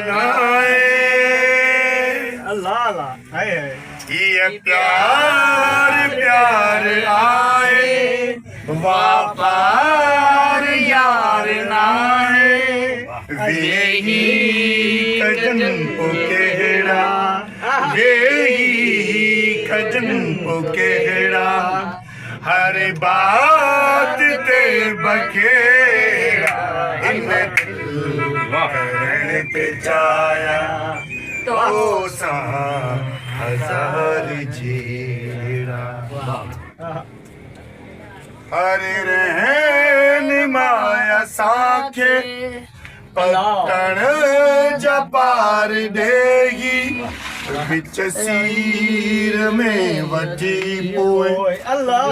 नाए अल्लाह अल्लाह हाय हाय ये प्यार प्यार आए वापार यार नाए वेही कजन पुकेड़ा वेही कजन पुकेड़ा हर बात ते बखेड़ा इन करण पे जाया तो सा हजार जीड़ा हरे रहन माया साखे पलटन जपार देगी बिच सीर में वठी पोए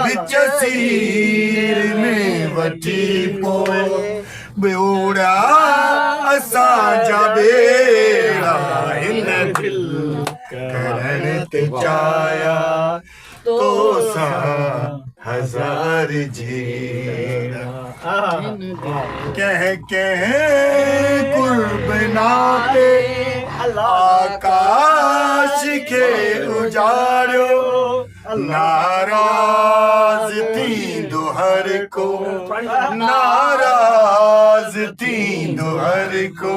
बिच सीर में वठी पोए बेड़ा असां जा बेड़ा हिन दिल करण ते जाया तो सा हजार जीड़ा कह कुर्ब नाते आकाश के उजाड़ो नाराज थी दोहर को नाराज थी दोहर को